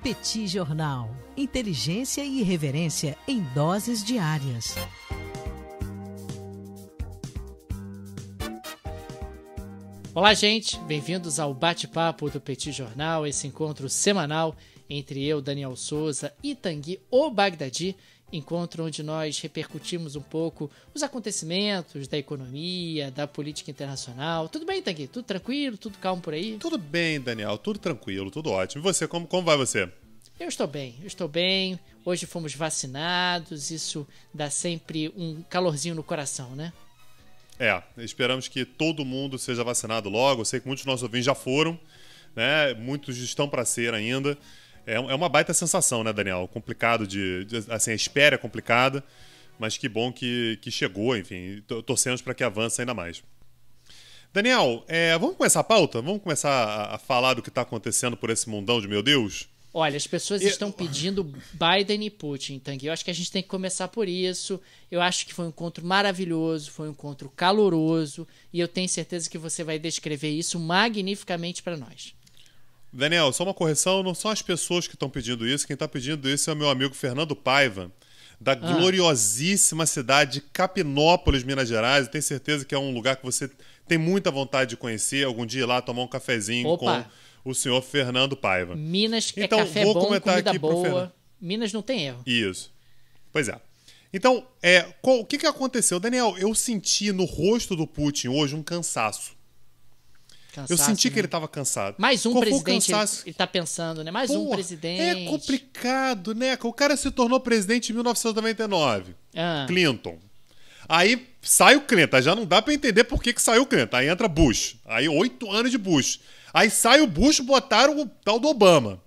Petit Jornal. Inteligência e irreverência em doses diárias. Olá, gente. Bem-vindos ao Bate-Papo do Petit Jornal, esse encontro semanal entre eu, Daniel Souza, e Tanguy, o Bagdadi, encontro onde nós repercutimos um pouco os acontecimentos da economia, da política internacional. Tudo bem, Tanguy? Tudo tranquilo? Tudo calmo por aí? Tudo bem, Daniel. Tudo tranquilo, tudo ótimo. E você, como vai você? Eu estou bem. Hoje fomos vacinados, isso dá sempre um calorzinho no coração, né? Esperamos que todo mundo seja vacinado logo. Eu sei que muitos dos nossos ouvintes já foram, né? Muitos estão para ser ainda. É uma baita sensação, né, Daniel? Complicado assim, a espera é complicada, mas que bom que chegou, enfim. Torcemos para que avance ainda mais. Daniel, vamos começar a pauta? Vamos começar a falar do que está acontecendo por esse mundão de meu Deus? Olha, as pessoas estão pedindo Biden e Putin, Tanguy. Eu acho que a gente tem que começar por isso. Eu acho que foi um encontro maravilhoso, foi um encontro caloroso, e eu tenho certeza que você vai descrever isso magnificamente para nós. Daniel, só uma correção, não são as pessoas que estão pedindo isso. Quem está pedindo isso é o meu amigo Fernando Paiva, da gloriosíssima cidade de Capinópolis, Minas Gerais. Eu tenho certeza que é um lugar que você tem muita vontade de conhecer. Algum dia ir lá tomar um cafezinho com o senhor Fernando Paiva. Minas é então, café vou bom, comentar comida aqui boa. Minas não tem erro. Isso. Pois é. Então, o que aconteceu? Daniel, eu senti no rosto do Putin hoje um cansaço. Eu senti que ele estava cansado. Mais um presidente, ele tá pensando, né? Mais um presidente. É complicado, né? O cara se tornou presidente em 1999. Clinton. Aí sai o Clinton. Aí já não dá pra entender por que saiu o Clinton. Aí entra Bush. Aí 8 anos de Bush. Aí sai o Bush, botaram o tal do Obama.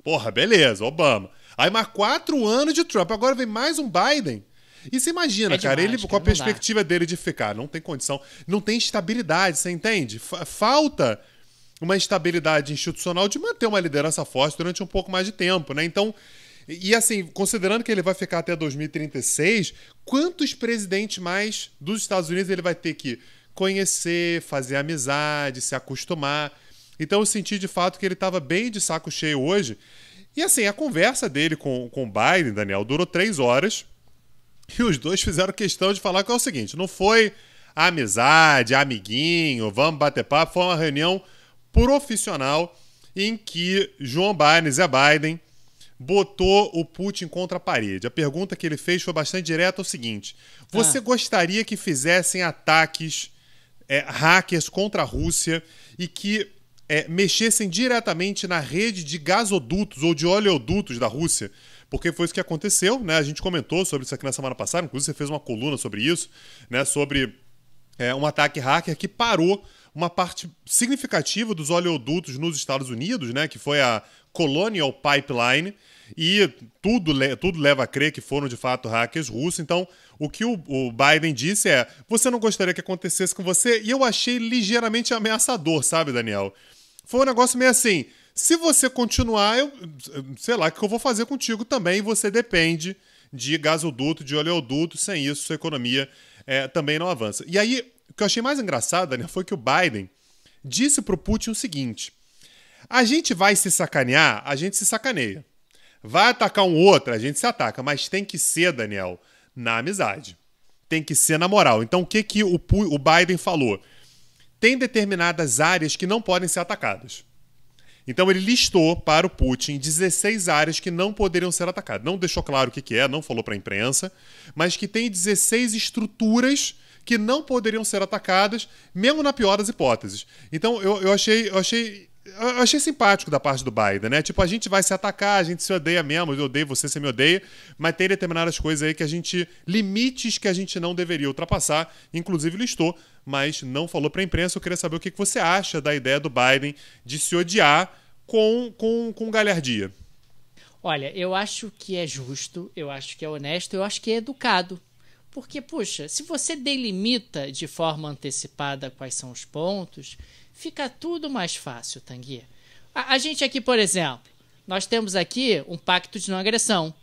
Porra, beleza, Obama. Aí mais 4 anos de Trump. Agora vem mais um Biden. E você imagina, cara, ele com a perspectiva dele de ficar, não tem condição, não tem estabilidade, você entende? Falta uma estabilidade institucional de manter uma liderança forte durante um pouco mais de tempo, né? Então, e assim, considerando que ele vai ficar até 2036, quantos presidentes mais dos Estados Unidos ele vai ter que conhecer, fazer amizade, se acostumar? Então eu senti de fato que ele estava bem de saco cheio hoje. E assim, a conversa dele com o Biden, Daniel, durou 3 horas. E os dois fizeram questão de falar que é o seguinte, não foi amizade, amiguinho, vamos bater papo, foi uma reunião profissional em que Joe Biden botou o Putin contra a parede. A pergunta que ele fez foi bastante direta, é o seguinte, você gostaria que fizessem ataques hackers contra a Rússia e que mexessem diretamente na rede de gasodutos ou de oleodutos da Rússia? Porque foi isso que aconteceu, né? A gente comentou sobre isso aqui na semana passada, inclusive você fez uma coluna sobre isso, né? Sobre um ataque hacker que parou uma parte significativa dos oleodutos nos Estados Unidos, né? Que foi a Colonial Pipeline, e tudo leva a crer que foram de fato hackers russos. Então, o que o Biden disse você não gostaria que acontecesse com você? E eu achei ligeiramente ameaçador, sabe, Daniel? Foi um negócio meio assim, se você continuar, sei lá o que eu vou fazer contigo também, você depende de gasoduto, de oleoduto, sem isso sua economia também não avança. E aí, o que eu achei mais engraçado, Daniel, foi que o Biden disse pro Putin o seguinte, a gente vai se sacanear, a gente se sacaneia. Vai atacar um outro, a gente se ataca, mas tem que ser, Daniel, na amizade. Tem que ser na moral. Então, o que o Biden falou? Tem determinadas áreas que não podem ser atacadas. Então ele listou para o Putin 16 áreas que não poderiam ser atacadas. Não deixou claro o que não falou para a imprensa, mas que tem 16 estruturas que não poderiam ser atacadas, mesmo na pior das hipóteses. Então eu achei simpático da parte do Biden, né? Tipo, a gente vai se atacar, a gente se odeia mesmo, eu odeio você, você me odeia, mas tem determinadas coisas aí limites que a gente não deveria ultrapassar, inclusive listou, mas não falou para a imprensa. Eu queria saber o que você acha da ideia do Biden de se odiar com galhardia. Olha, eu acho que é justo, eu acho que é honesto, eu acho que é educado. Porque, puxa, se você delimita de forma antecipada quais são os pontos, fica tudo mais fácil, Tanguy. A gente aqui, por exemplo, nós temos aqui um pacto de não agressão.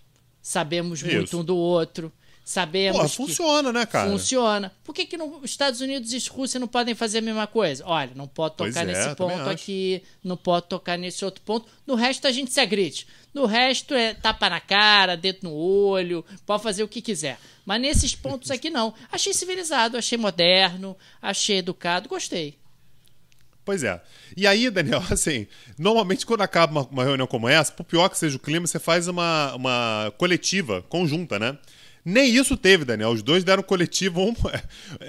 Sabemos muito um do outro. Sabemos que funciona, né, cara? Funciona. Por que os Estados Unidos e Rússia não podem fazer a mesma coisa? Olha, não pode tocar nesse ponto aqui, não pode tocar nesse outro ponto. No resto a gente se agride. No resto é tapa na cara, dedo no olho, pode fazer o que quiser. Mas nesses pontos aqui não. Achei civilizado, achei moderno, achei educado, gostei. Pois é. E aí, Daniel, assim, normalmente quando acaba uma reunião como essa, por pior que seja o clima, você faz uma coletiva conjunta, né? Nem isso teve, Daniel. Os dois deram coletiva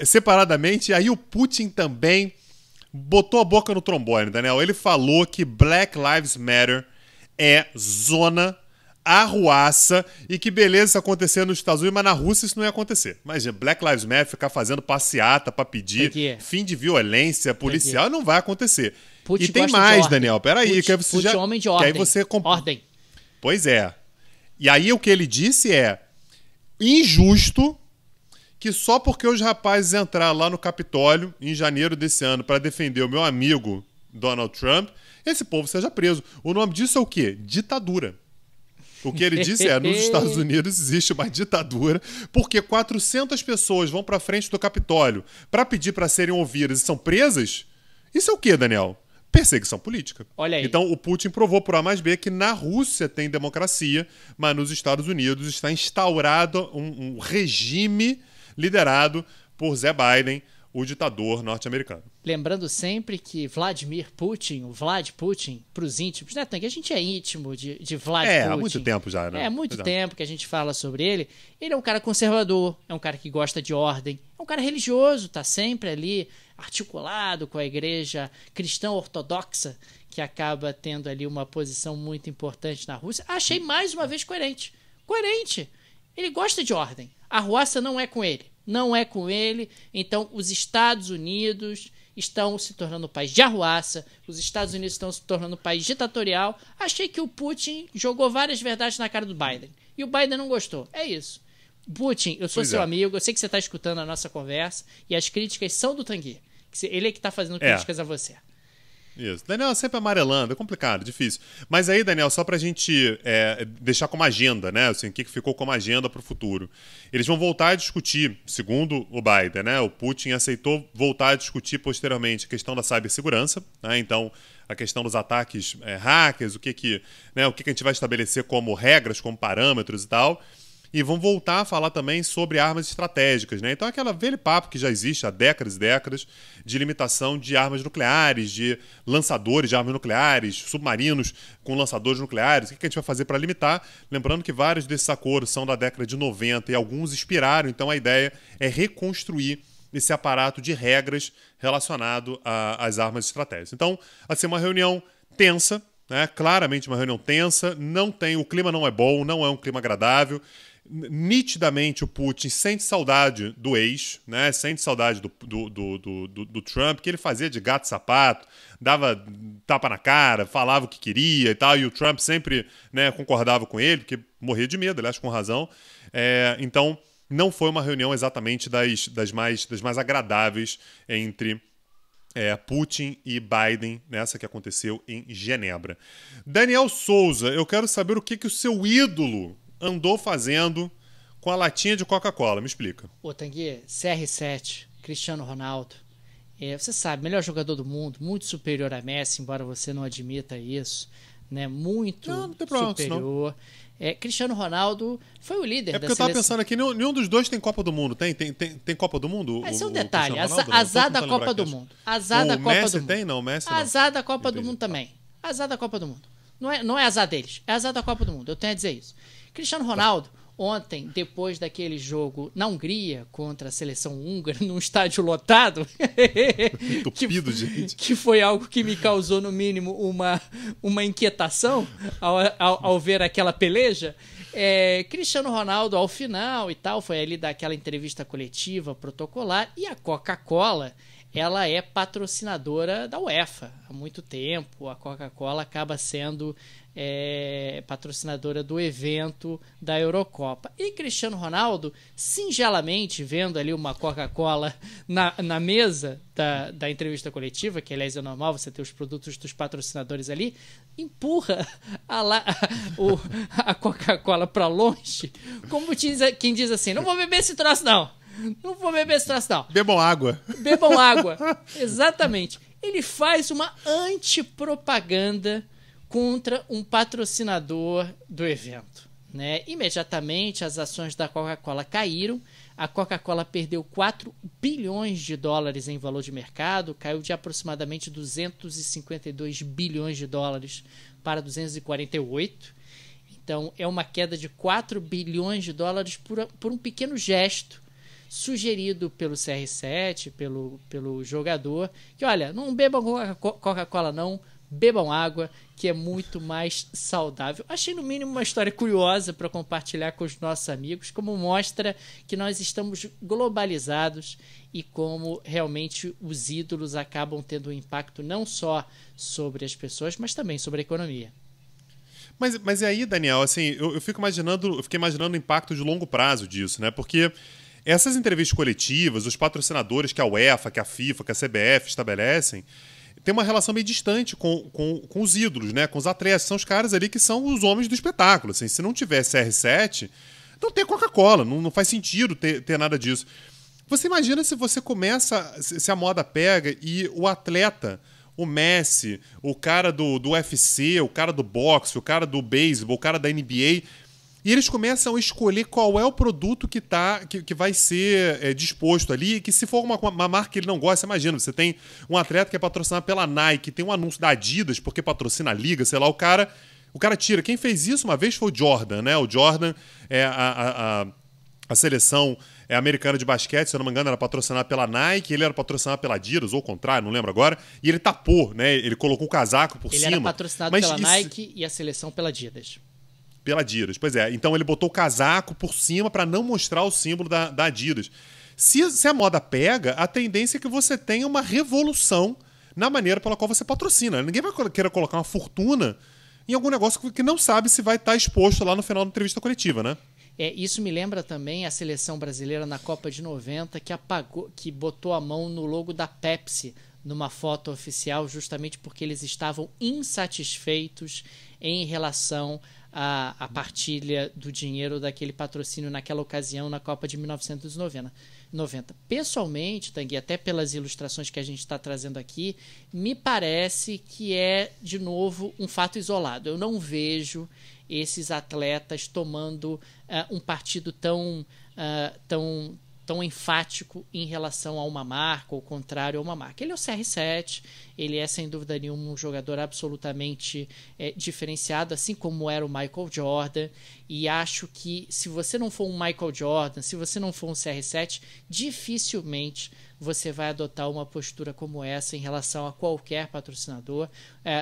separadamente. E aí o Putin também botou a boca no trombone, Daniel. Ele falou que Black Lives Matter é zona, arruaça, e que beleza isso acontecer nos Estados Unidos, mas na Rússia isso não ia acontecer. Imagina, Black Lives Matter ficar fazendo passeata pra pedir fim de violência policial, não vai acontecer. Putin e tem mais, Daniel, peraí. Putin é homem de ordem. Que aí você ordem. Pois é. E aí o que ele disse é injusto que só porque os rapazes entraram lá no Capitólio em janeiro desse ano para defender o meu amigo Donald Trump, esse povo seja preso. O nome disso é o quê? Ditadura. O que ele disse é, nos Estados Unidos existe uma ditadura porque 400 pessoas vão para frente do Capitólio para pedir para serem ouvidas e são presas? Isso é o quê, Daniel? Perseguição política. Olha aí. Então o Putin provou por A mais B que na Rússia tem democracia, mas nos Estados Unidos está instaurado um regime liderado por Joe Biden, o ditador norte-americano. Lembrando sempre que Vladimir Putin, o Vlad Putin, para os íntimos, né, Tanque? A gente é íntimo de Vlad Putin. Há muito tempo já, né? É, há muito tempo que a gente fala sobre ele. Ele é um cara conservador, é um cara que gosta de ordem, é um cara religioso, tá sempre ali articulado com a igreja cristã ortodoxa, que acaba tendo ali uma posição muito importante na Rússia. Achei mais uma vez coerente. Coerente. Ele gosta de ordem. A arruaça não é com ele. Não é com ele. Então, os Estados Unidos estão se tornando um país de arruaça. Os Estados Unidos estão se tornando um país ditatorial. Achei que o Putin jogou várias verdades na cara do Biden. E o Biden não gostou. É isso. Putin, eu sou seu amigo. Eu sei que você está escutando a nossa conversa. E as críticas são do Tanguy. Ele é que está fazendo críticas a você. Isso. Daniel, sempre amarelando, é complicado, difícil. Mas aí, Daniel, só pra gente deixar como agenda, né? Assim, o que ficou como agenda pro futuro. Eles vão voltar a discutir, segundo o Biden, né? O Putin aceitou voltar a discutir posteriormente a questão da cibersegurança, né? Então, a questão dos ataques hackers, o que a gente vai estabelecer como regras, como parâmetros e tal. E vão voltar a falar também sobre armas estratégicas, né? Então, aquela velho papo que já existe há décadas e décadas de limitação de armas nucleares, de lançadores de armas nucleares, submarinos com lançadores nucleares. O que a gente vai fazer para limitar? Lembrando que vários desses acordos são da década de 90 e alguns expiraram, então a ideia é reconstruir esse aparato de regras relacionado às armas estratégicas. Então, assim, uma reunião tensa, né? Claramente uma reunião tensa, o clima não é bom, não é um clima agradável. Nitidamente o Putin sente saudade do ex, né? Sente saudade do Trump, que ele fazia de gato sapato, dava tapa na cara, falava o que queria e tal, e o Trump sempre, né, concordava com ele, porque morria de medo, aliás, com razão. Então, não foi uma reunião exatamente das mais agradáveis entre Putin e Biden, nessa que aconteceu em Genebra. Daniel Souza, eu quero saber o que o seu ídolo andou fazendo com a latinha de Coca-Cola. Me explica. Ô, Tanguy, CR7, Cristiano Ronaldo. Você sabe, melhor jogador do mundo, muito superior a Messi, embora você não admita isso. Né? Muito não tem problema, superior. Cristiano Ronaldo foi o líder da seleção. É porque eu tava pensando aqui, nenhum dos dois tem Copa do Mundo. Tem Copa do Mundo? Esse é um detalhe. Azar da Copa do Mundo. Azar da Copa Messi do Mundo. Tem? Não, Messi não. Azar da Copa do Mundo também. Azar da Copa do Mundo. Não é azar deles, é azar da Copa do Mundo. Eu tenho a dizer isso. Cristiano Ronaldo, ontem, depois daquele jogo na Hungria contra a seleção húngara, num estádio lotado, entupido, gente. Que foi algo que me causou, no mínimo, uma inquietação ao ver aquela peleja. Cristiano Ronaldo, ao final e tal, foi ali daquela entrevista coletiva protocolar, e a Coca-Cola ela é patrocinadora da UEFA há muito tempo. A Coca-Cola acaba sendo patrocinadora do evento da Eurocopa. E Cristiano Ronaldo, singelamente, vendo ali uma Coca-Cola na mesa da entrevista coletiva, que aliás é normal você ter os produtos dos patrocinadores ali, empurra a Coca-Cola para longe, como quem diz assim, não vou beber esse troço não. Não vou beber esse troço não. Bebam água. Bebam água. Exatamente. Ele faz uma antipropaganda contra um patrocinador do evento, né? Imediatamente as ações da Coca-Cola caíram. A Coca-Cola perdeu 4 bilhões de dólares em valor de mercado, caiu de aproximadamente 252 bilhões de dólares para 248. Então é uma queda de 4 bilhões de dólares por um pequeno gesto sugerido pelo CR7, pelo jogador, que olha, não bebam Coca-Cola não, bebam água, que é muito mais saudável. Achei no mínimo uma história curiosa para compartilhar com os nossos amigos, como mostra que nós estamos globalizados e como realmente os ídolos acabam tendo um impacto não só sobre as pessoas, mas também sobre a economia. Mas e aí, Daniel, assim, eu fiquei imaginando o impacto de longo prazo disso, né? Porque essas entrevistas coletivas, os patrocinadores que a UEFA, que a FIFA, que a CBF estabelecem, tem uma relação meio distante com os ídolos, né? Com os atletas. São os caras ali que são os homens do espetáculo. Assim, se não tiver CR7, não tem Coca-Cola. Não faz sentido ter nada disso. Você imagina se você começa, se a moda pega e o atleta, o Messi, o cara do UFC, o cara do boxe, o cara do beisebol, o cara da NBA... E eles começam a escolher qual é o produto que vai ser disposto ali, que se for uma marca que ele não gosta, imagina, você tem um atleta que é patrocinado pela Nike, tem um anúncio da Adidas, porque patrocina a liga, sei lá, o cara tira. Quem fez isso uma vez foi o Jordan, né? O Jordan é a seleção americana de basquete, se eu não me engano, era patrocinada pela Nike, ele era patrocinado pela Adidas, ou o contrário, não lembro agora, e ele tapou, né? Ele colocou o casaco por cima. Ele era patrocinado pela Nike e a seleção pela Adidas. Pela Adidas, pois é. Então ele botou o casaco por cima para não mostrar o símbolo da Adidas. Se a moda pega, a tendência é que você tenha uma revolução na maneira pela qual você patrocina. Ninguém vai querer colocar uma fortuna em algum negócio que não sabe se vai estar exposto lá no final da entrevista coletiva, né? Isso me lembra também a seleção brasileira na Copa de 90 que botou a mão no logo da Pepsi numa foto oficial justamente porque eles estavam insatisfeitos em relação à partilha do dinheiro daquele patrocínio naquela ocasião na Copa de 1990. Pessoalmente, Tanguy, até pelas ilustrações que a gente está trazendo aqui, me parece que é, de novo, um fato isolado. Eu não vejo esses atletas tomando um partido tão enfático em relação a uma marca, ou contrário a uma marca. Ele é o CR7, ele é sem dúvida nenhuma um jogador absolutamente diferenciado, assim como era o Michael Jordan, e acho que se você não for um Michael Jordan, se você não for um CR7, dificilmente você vai adotar uma postura como essa em relação a qualquer patrocinador,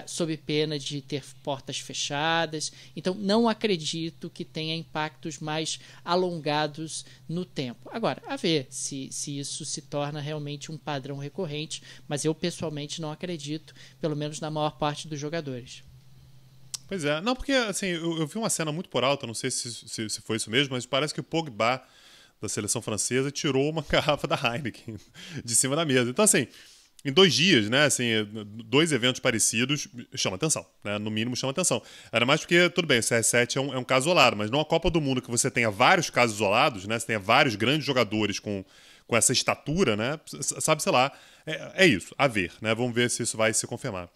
sob pena de ter portas fechadas. Então não acredito que tenha impactos mais alongados no tempo. Agora, a ver se isso se torna realmente um padrão recorrente, mas eu pessoalmente não acredito, pelo menos na maior parte dos jogadores. Pois é, não, porque assim, eu vi uma cena muito por alto, não sei se foi isso mesmo, mas parece que o Pogba da seleção francesa tirou uma garrafa da Heineken de cima da mesa. Então, assim, em 2 dias, né, assim, 2 eventos parecidos chama atenção, né, no mínimo chama atenção. Ainda mais porque, tudo bem, o CR7 é um caso isolado, mas numa Copa do Mundo que você tenha vários casos isolados, né, você tenha vários grandes jogadores com essa estatura, né, sabe, sei lá, é isso, a ver, né, vamos ver se isso vai se confirmar.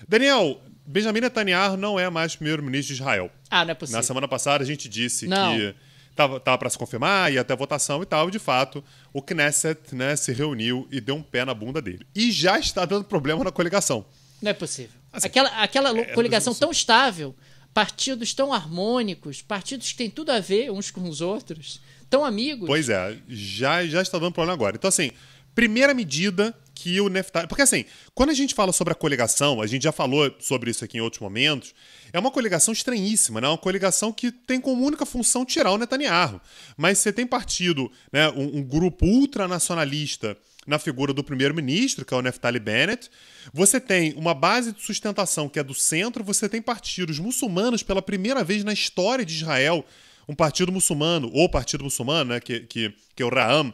Daniel, Benjamin Netanyahu não é mais primeiro-ministro de Israel. Não é possível. Na semana passada a gente disse que Tava para se confirmar, ia até a votação e tal, e de fato o Knesset, né, se reuniu e deu um pé na bunda dele. E já está dando problema na coligação. Não é possível. Assim, aquela coligação tão estável, partidos tão harmônicos, partidos que têm tudo a ver uns com os outros, tão amigos. Pois é, já está dando problema agora. Então, assim, primeira medida que o Neftali... Porque, assim, quando a gente fala sobre a coligação, a gente já falou sobre isso aqui em outros momentos, é uma coligação estranhíssima, né? Uma coligação que tem como única função tirar o Netanyahu. Mas você tem partido, né, um grupo ultranacionalista na figura do primeiro-ministro, que é o Naftali Bennett. Você tem uma base de sustentação que é do centro, você tem partidos muçulmanos pela primeira vez na história de Israel, um partido muçulmano, ou partido muçulmano, né, que é o Ra'am,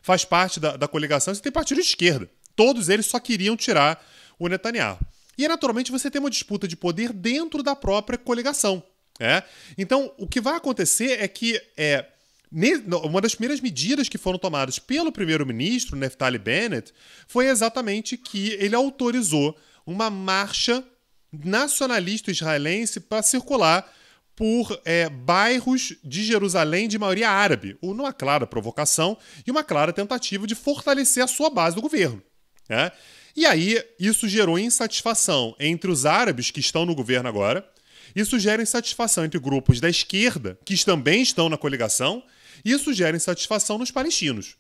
faz parte da coligação. Você tem partido de esquerda. Todos eles só queriam tirar o Netanyahu. E, naturalmente, você tem uma disputa de poder dentro da própria coligação. Então, o que vai acontecer é que uma das primeiras medidas que foram tomadas pelo primeiro-ministro, Naftali Bennett, foi exatamente que ele autorizou uma marcha nacionalista israelense para circular por bairros de Jerusalém de maioria árabe, numa clara provocação e uma clara tentativa de fortalecer a sua base do governo. E aí, isso gerou insatisfação entre os árabes que estão no governo agora, isso gera insatisfação entre grupos da esquerda, que também estão na coligação, e isso gera insatisfação nos palestinos.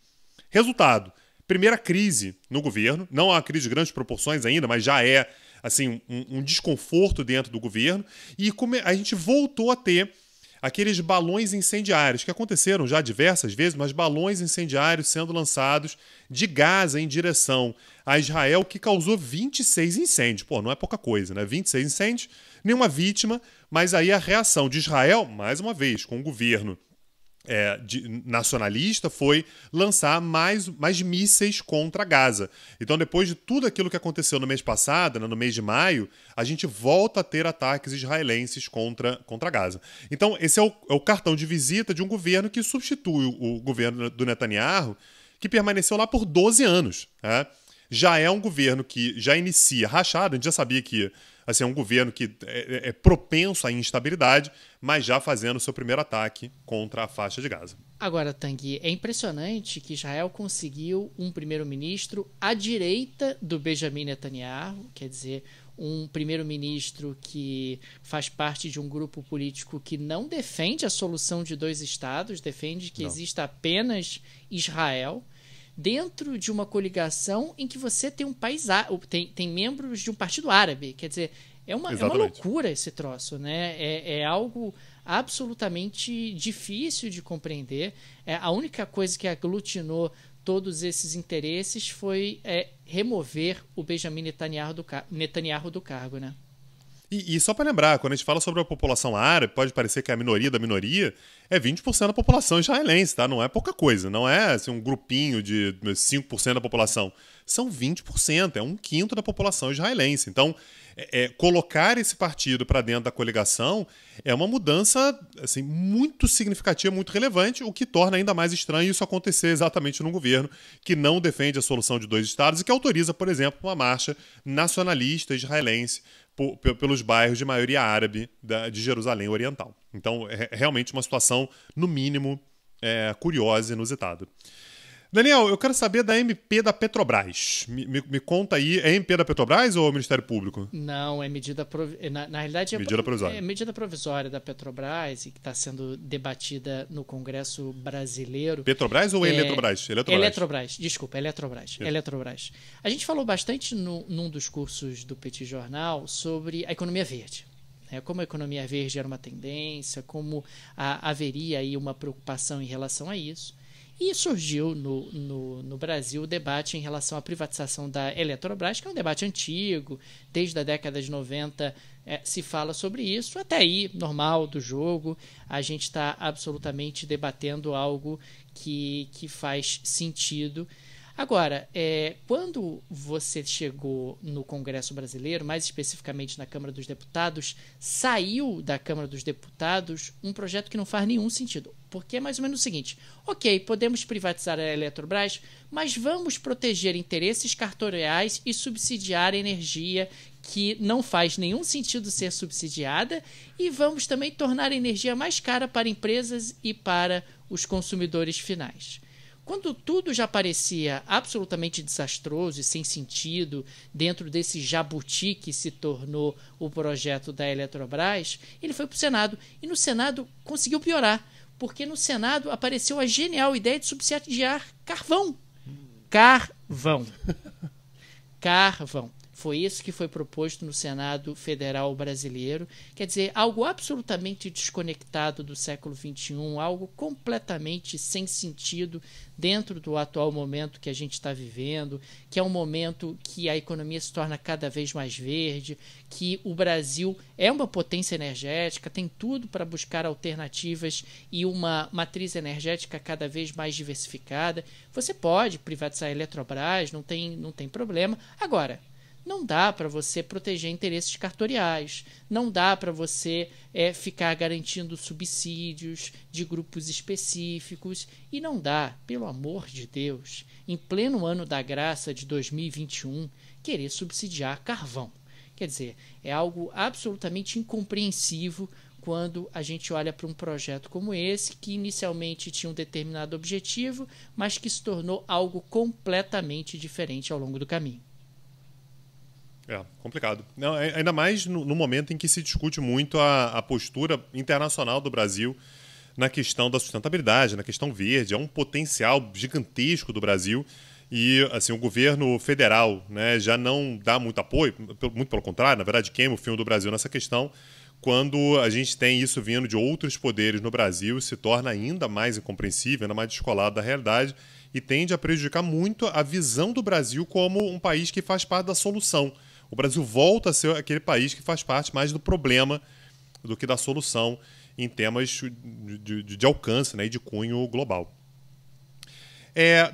Resultado, primeira crise no governo, não é uma crise de grandes proporções ainda, mas já é assim, um desconforto dentro do governo, e a gente voltou a ter aqueles balões incendiários, que aconteceram já diversas vezes, mas balões incendiários sendo lançados de Gaza em direção a Israel, que causou 26 incêndios. Pô, não é pouca coisa, né? 26 incêndios, nenhuma vítima, mas aí a reação de Israel, mais uma vez, com o governo nacionalista, foi lançar mais mísseis contra Gaza. Então, depois de tudo aquilo que aconteceu no mês passado, no mês de maio, a gente volta a ter ataques israelenses contra Gaza. Então, esse é o cartão de visita de um governo que substitui o governo do Netanyahu, que permaneceu lá por 12 anos. Já é um governo que já inicia rachado, a gente já sabia que assim, é um governo que é propenso à instabilidade, mas já fazendo o seu primeiro ataque contra a faixa de Gaza. Agora, Tanguy, é impressionante que Israel conseguiu um primeiro-ministro à direita do Benjamin Netanyahu, quer dizer, um primeiro-ministro que faz parte de um grupo político que não defende a solução de dois estados, defende que exista apenas Israel, dentro de uma coligação em que você tem um país tem membros de um partido árabe. Quer dizer, é uma loucura esse troço, né? É algo absolutamente difícil de compreender. A única coisa que aglutinou todos esses interesses foi remover o Benjamin Netanyahu do cargo, né? E só para lembrar, quando a gente fala sobre a população árabe, pode parecer que é a minoria da minoria, é 20% da população israelense, tá? Não é pouca coisa, não é assim, um grupinho de 5% da população. São 20%, é 1/5 da população israelense. Então, colocar esse partido para dentro da coligação é uma mudança assim, muito significativa, muito relevante, o que torna ainda mais estranho isso acontecer exatamente num governo que não defende a solução de dois estados e que autoriza, por exemplo, uma marcha nacionalista israelense pelos bairros de maioria árabe de Jerusalém Oriental. Então, é realmente uma situação, no mínimo, curiosa e inusitada. Daniel, eu quero saber da MP da Petrobras. Me conta aí, é MP da Petrobras ou Ministério Público? Não, é medida na realidade medida provisória. É medida provisória da Petrobras e que está sendo debatida no Congresso brasileiro. Petrobras ou Eletrobras? Eletrobras, desculpa, Eletrobras. Eletrobras. A gente falou bastante num dos cursos do Petit Jornal sobre a economia verde. Como a economia verde era uma tendência, como haveria aí uma preocupação em relação a isso. E surgiu no Brasil o debate em relação à privatização da Eletrobras, que é um debate antigo, desde a década de 90 se fala sobre isso. Até aí, normal do jogo, a gente está absolutamente debatendo algo que faz sentido. Agora, quando você chegou no Congresso Brasileiro, mais especificamente na Câmara dos Deputados, saiu da Câmara dos Deputados um projeto que não faz nenhum sentido. Porque é mais ou menos o seguinte: ok, podemos privatizar a Eletrobras, mas vamos proteger interesses cartoriais e subsidiar a energia que não faz nenhum sentido ser subsidiada, e vamos também tornar a energia mais cara para empresas e para os consumidores finais. Quando tudo já parecia absolutamente desastroso e sem sentido dentro desse jabuti que se tornou o projeto da Eletrobras, ele foi para o Senado. E no Senado conseguiu piorar, porque no Senado apareceu a genial ideia de subsidiar carvão. Carvão. Foi isso que foi proposto no Senado Federal brasileiro. Quer dizer, algo absolutamente desconectado do século XXI, algo completamente sem sentido dentro do atual momento que a gente está vivendo, que é um momento que a economia se torna cada vez mais verde, que o Brasil é uma potência energética, tem tudo para buscar alternativas e uma matriz energética cada vez mais diversificada. Você pode privatizar a Eletrobras, não tem problema. Agora, não dá para você proteger interesses cartoriais, não dá para você ficar garantindo subsídios de grupos específicos e não dá, pelo amor de Deus, em pleno ano da graça de 2021, querer subsidiar carvão. Quer dizer, é algo absolutamente incompreensível quando a gente olha para um projeto como esse, que inicialmente tinha um determinado objetivo, mas que se tornou algo completamente diferente ao longo do caminho. É, complicado. Não, ainda mais no momento em que se discute muito a postura internacional do Brasil na questão da sustentabilidade, na questão verde. É um potencial gigantesco do Brasil e assim, o governo federal, né, já não dá muito apoio, muito pelo contrário, na verdade queima o filme do Brasil nessa questão. Quando a gente tem isso vindo de outros poderes no Brasil, se torna ainda mais incompreensível, ainda mais descolado da realidade e tende a prejudicar muito a visão do Brasil como um país que faz parte da solução. O Brasil volta a ser aquele país que faz parte mais do problema do que da solução em temas de alcance, né, e de cunho global.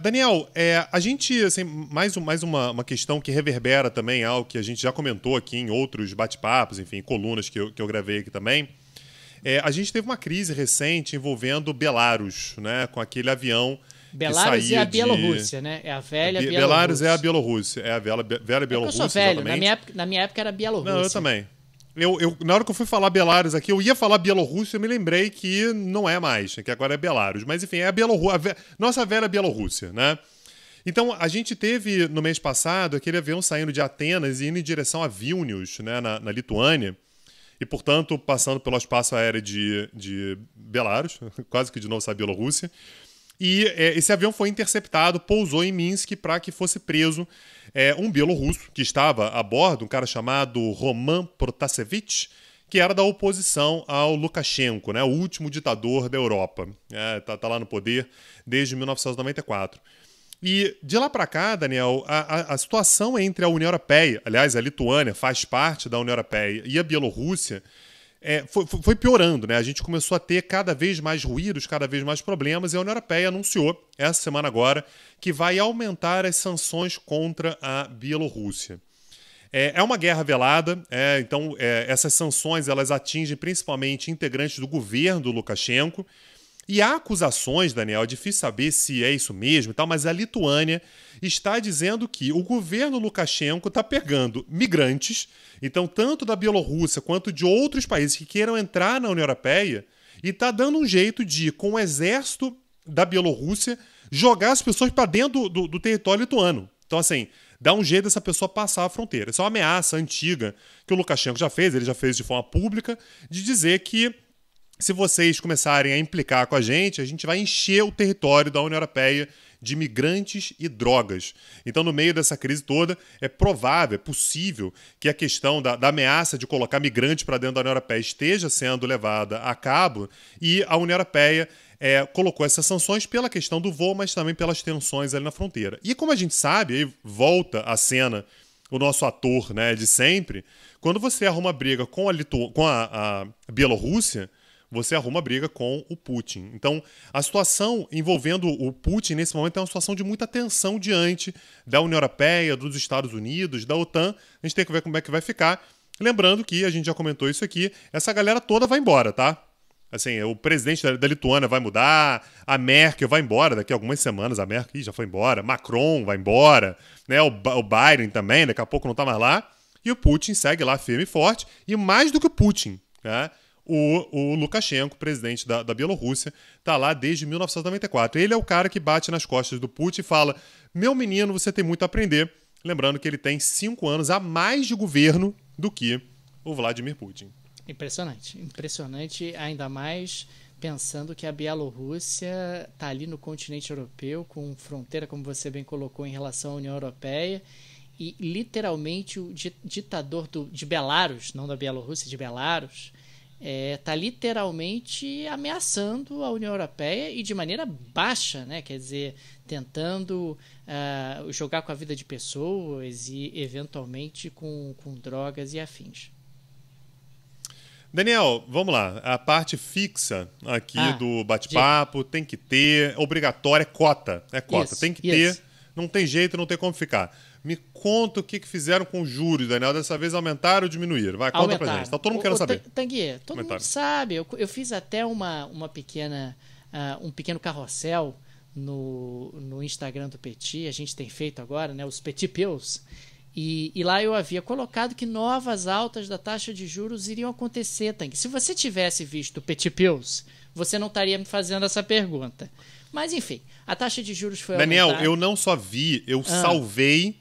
Daniel, a gente, assim, mais uma questão que reverbera também algo que a gente já comentou aqui em outros bate-papos, enfim, colunas que eu gravei aqui também. A gente teve uma crise recente envolvendo Belarus, né, com aquele avião. Belarus é a Bielorrússia, né? É a velha Bielorrússia. Belarus é a Bielorrússia, é a velha Bielorrússia. Eu sou velho, na minha época era Bielorrússia. Não, eu também. Na hora que eu fui falar Belarus aqui, eu ia falar Bielorrússia, eu me lembrei que não é mais, que agora é Belarus. Mas enfim, é a Bielorrússia, nossa velha Bielorrússia, né? Então, a gente teve no mês passado aquele avião saindo de Atenas e indo em direção a Vilnius, né, na Lituânia. E, portanto, passando pelo espaço aéreo de Belarus, quase que de novo a Bielorrússia. E esse avião foi interceptado, pousou em Minsk para que fosse preso um bielorrusso que estava a bordo, um cara chamado Roman Protasevich, que era da oposição ao Lukashenko, né, o último ditador da Europa. Tá lá no poder desde 1994. E de lá para cá, Daniel, a situação entre a União Europeia, aliás, a Lituânia faz parte da União Europeia, e a Bielorrússia, foi piorando, né? A gente começou a ter cada vez mais ruídos, cada vez mais problemas, e a União Europeia anunciou, essa semana agora, que vai aumentar as sanções contra a Bielorrússia. É uma guerra velada, então essas sanções elas atingem principalmente integrantes do governo do Lukashenko, e há acusações, Daniel, é difícil saber se é isso mesmo e tal, mas a Lituânia está dizendo que o governo Lukashenko está pegando migrantes, então tanto da Bielorrússia quanto de outros países que queiram entrar na União Europeia, e está dando um jeito de, com o exército da Bielorrússia, jogar as pessoas para dentro do território lituano. Então, assim, dá um jeito dessa pessoa passar a fronteira. Isso é uma ameaça antiga que o Lukashenko já fez, ele já fez de forma pública, de dizer que se vocês começarem a implicar com a gente vai encher o território da União Europeia de migrantes e drogas. Então, no meio dessa crise toda, é provável, é possível que a questão da ameaça de colocar migrantes para dentro da União Europeia esteja sendo levada a cabo e a União Europeia colocou essas sanções pela questão do voo, mas também pelas tensões ali na fronteira. E como a gente sabe, aí volta à cena o nosso ator, né, de sempre, quando você arruma briga com a Bielorrússia, você arruma briga com o Putin. Então, a situação envolvendo o Putin nesse momento é uma situação de muita tensão diante da União Europeia, dos Estados Unidos, da OTAN. A gente tem que ver como é que vai ficar. Lembrando que, a gente já comentou isso aqui, essa galera toda vai embora, tá? Assim, o presidente da Lituânia vai mudar, a Merkel vai embora daqui a algumas semanas, a Merkel já foi embora, Macron vai embora, né? O Biden também, daqui a pouco não tá mais lá, e o Putin segue lá firme e forte, e mais do que o Putin, né? O Lukashenko, presidente da Bielorrússia, está lá desde 1994. Ele é o cara que bate nas costas do Putin e fala: meu menino, você tem muito a aprender. Lembrando que ele tem 5 anos a mais de governo do que o Vladimir Putin. Impressionante. Impressionante, ainda mais pensando que a Bielorrússia está ali no continente europeu, com fronteira, como você bem colocou, em relação à União Europeia. e literalmente o ditador de Belarus, não da Bielorrússia, de Belarus, está literalmente ameaçando a União Europeia e de maneira baixa, né? Quer dizer, tentando jogar com a vida de pessoas e eventualmente com drogas e afins. Daniel, vamos lá. A parte fixa aqui do bate-papo tem que ter, obrigatória, cota. É cota, tem que ter, não tem jeito, não tem como ficar. Me conta o que fizeram com os juros, Daniel. Dessa vez aumentaram ou diminuíram? Vai, conta pra gente. Tá todo mundo querendo saber. Tanguy, todo mundo sabe. Eu fiz até um pequeno carrossel no Instagram do Petit. A gente tem feito agora, né? Os Petit Pills. E lá eu havia colocado que novas altas da taxa de juros iriam acontecer, Tanguy. Se você tivesse visto o Petit Pills, você não estaria me fazendo essa pergunta. Mas, enfim, a taxa de juros foi aumentada. Daniel, eu não só vi, eu salvei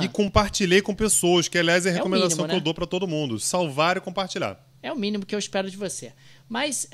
e compartilhei com pessoas, que, aliás, é a recomendação mínimo, né? que eu dou para todo mundo. Salvar e compartilhar. É o mínimo que eu espero de você. Mas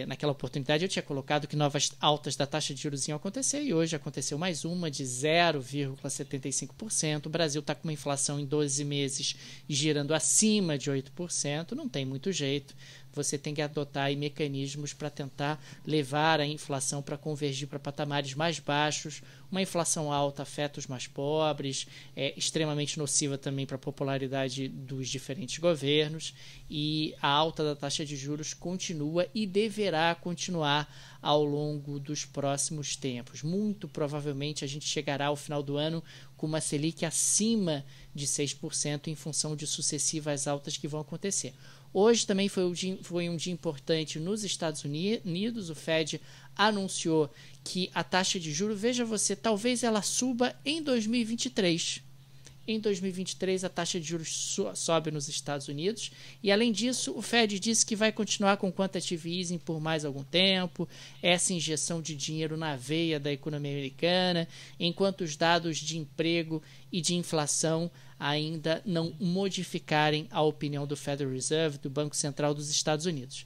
naquela oportunidade eu tinha colocado que novas altas da taxa de juros iam acontecer e hoje aconteceu mais uma de 0,75%. O Brasil está com uma inflação em 12 meses girando acima de 8%. Não tem muito jeito. Você tem que adotar aí mecanismos para tentar levar a inflação para convergir para patamares mais baixos. Uma inflação alta afeta os mais pobres, é extremamente nociva também para a popularidade dos diferentes governos, e a alta da taxa de juros continua e deverá continuar ao longo dos próximos tempos. Muito provavelmente a gente chegará ao final do ano com uma Selic acima de 6% em função de sucessivas altas que vão acontecer. Hoje também foi um dia importante nos Estados Unidos. O Fed anunciou que a taxa de juros, veja você, talvez ela suba em 2023. Em 2023, a taxa de juros sobe nos Estados Unidos. E, além disso, o Fed disse que vai continuar com quantitative easing por mais algum tempo, essa injeção de dinheiro na veia da economia americana, enquanto os dados de emprego e de inflação ainda não modificarem a opinião do Federal Reserve, do Banco Central dos Estados Unidos.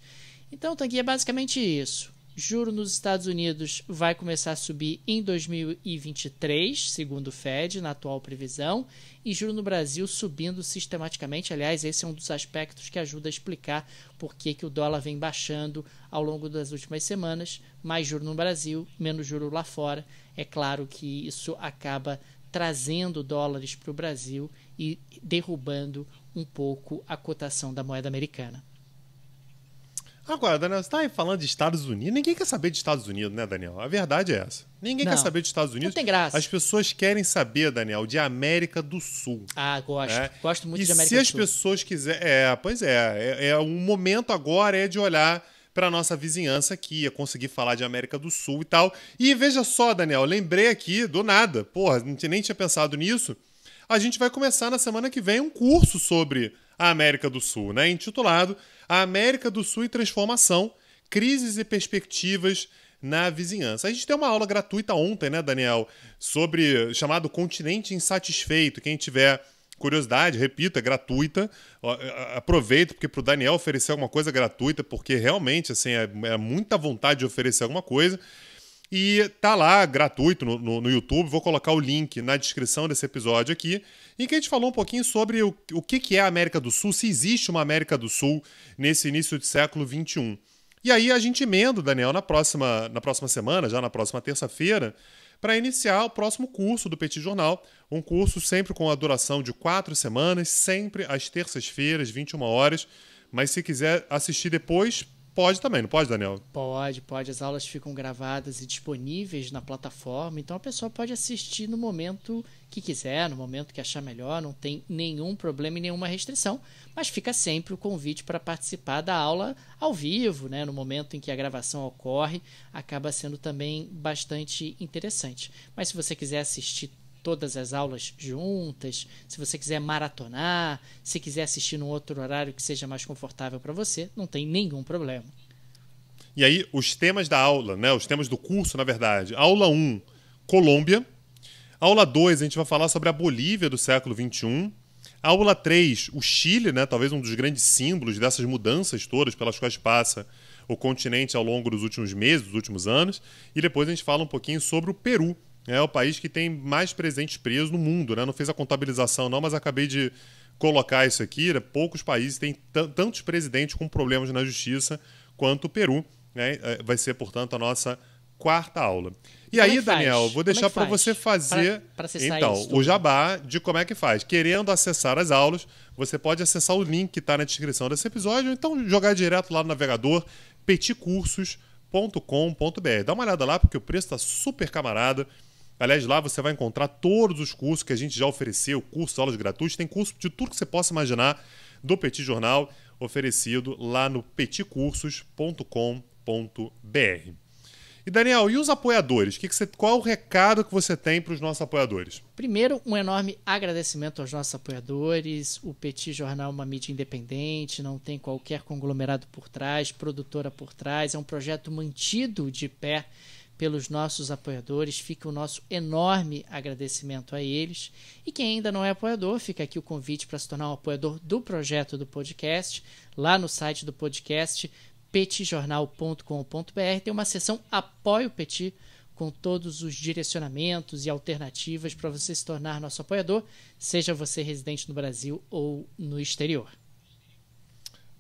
Então, Tanguy, é basicamente isso. Juro nos Estados Unidos vai começar a subir em 2023, segundo o Fed, na atual previsão, e juro no Brasil subindo sistematicamente. Aliás, esse é um dos aspectos que ajuda a explicar por que o dólar vem baixando ao longo das últimas semanas. Mais juro no Brasil, menos juro lá fora. É claro que isso acaba trazendo dólares para o Brasil e derrubando um pouco a cotação da moeda americana. Agora, Daniel, você está aí falando de Estados Unidos. Ninguém quer saber de Estados Unidos, né, Daniel? A verdade é essa. Ninguém quer saber de Estados Unidos. Não tem graça. As pessoas querem saber, Daniel, de América do Sul. Ah, gosto. Gosto muito de América do Sul. E se as pessoas quiserem... Pois é. Um momento agora é de olhar para a nossa vizinhança aqui, é conseguir falar de América do Sul e tal. E veja só, Daniel, lembrei aqui do nada. Porra, nem tinha pensado nisso. A gente vai começar na semana que vem um curso sobre a América do Sul, né? Intitulado A América do Sul e Transformação, Crises e Perspectivas na Vizinhança. A gente tem uma aula gratuita ontem, né, Daniel? Chamado Continente Insatisfeito. Quem tiver curiosidade, repito, é gratuita. Aproveita, porque para o Daniel oferecer alguma coisa gratuita, porque realmente assim, é muita vontade de oferecer alguma coisa. E tá lá, gratuito, no YouTube. Vou colocar o link na descrição desse episódio aqui, em que a gente falou um pouquinho sobre o que é a América do Sul, se existe uma América do Sul nesse início de século XXI. E aí a gente emenda, Daniel, na próxima semana, já na próxima terça-feira, para iniciar o próximo curso do Petit Jornal. Um curso sempre com a duração de 4 semanas, sempre às terças-feiras, 21 horas. Mas se quiser assistir depois... Pode também, não pode, Daniel? Pode. As aulas ficam gravadas e disponíveis na plataforma, então a pessoa pode assistir no momento que quiser, no momento que achar melhor, não tem nenhum problema e nenhuma restrição, mas fica sempre o convite para participar da aula ao vivo, né? No momento em que a gravação ocorre, acaba sendo também bastante interessante. Mas se você quiser assistir todas as aulas juntas, se você quiser maratonar, se quiser assistir num outro horário que seja mais confortável para você, não tem nenhum problema. E aí, os temas da aula, né? Os temas do curso, na verdade. Aula 1, Colômbia. Aula 2, a gente vai falar sobre a Bolívia do século XXI. Aula 3, o Chile, né? Talvez um dos grandes símbolos dessas mudanças todas pelas quais passa o continente ao longo dos últimos meses, dos últimos anos. E depois a gente fala um pouquinho sobre o Peru. é o país que tem mais presidentes presos no mundo, né? Não fez a contabilização não, mas acabei de colocar isso aqui. Né? Poucos países têm tantos presidentes com problemas na justiça quanto o Peru. Né? Vai ser, portanto, a nossa quarta aula. E aí, Daniel, vou deixar para você fazer então o jabá de como é que faz. Querendo acessar as aulas, você pode acessar o link que está na descrição desse episódio, ou então jogar direto lá no navegador petcursos.com.br. Dá uma olhada lá, porque o preço está super camarada. Aliás, lá você vai encontrar todos os cursos que a gente já ofereceu, cursos, aulas gratuitas, tem curso de tudo que você possa imaginar do Petit Jornal oferecido lá no petcursos.com.br. E Daniel, e os apoiadores? Qual é o recado que você tem para os nossos apoiadores? Primeiro, um enorme agradecimento aos nossos apoiadores. O Petit Jornal é uma mídia independente, não tem qualquer conglomerado por trás, produtora por trás. É um projeto mantido de pé pelos nossos apoiadores. Fica o nosso enorme agradecimento a eles. E quem ainda não é apoiador, fica aqui o convite para se tornar um apoiador do projeto do podcast, lá no site do podcast, petjornal.com.br. Tem uma seção Apoie o Petit com todos os direcionamentos e alternativas para você se tornar nosso apoiador, seja você residente no Brasil ou no exterior.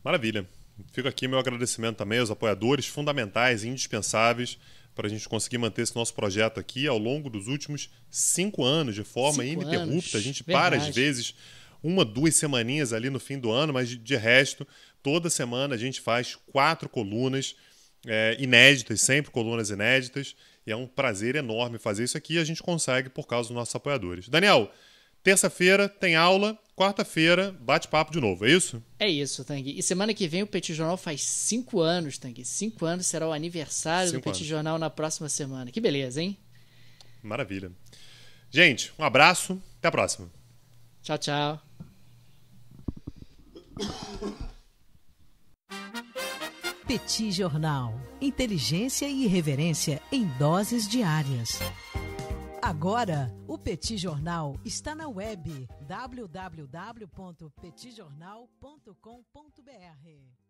Maravilha. Fica aqui meu agradecimento também aos apoiadores fundamentais e indispensáveis para a gente conseguir manter esse nosso projeto aqui ao longo dos últimos 5 anos, de forma ininterrupta. A gente para, às vezes, 1, 2 semaninhas ali no fim do ano, mas de resto, toda semana a gente faz 4 colunas inéditas, sempre colunas inéditas, e é um prazer enorme fazer isso aqui e a gente consegue por causa dos nossos apoiadores. Daniel, terça-feira tem aula, quarta-feira bate-papo de novo, é isso? É isso, Tanguy. E semana que vem o Petit Jornal faz 5 anos, Tanguy. 5 anos será o aniversário do Petit Jornal na próxima semana. Que beleza, hein? Maravilha. Gente, um abraço, até a próxima. Tchau, tchau. Petit Jornal. Inteligência e irreverência em doses diárias. Agora, o Petit Jornal está na web www.petjornal.com.br.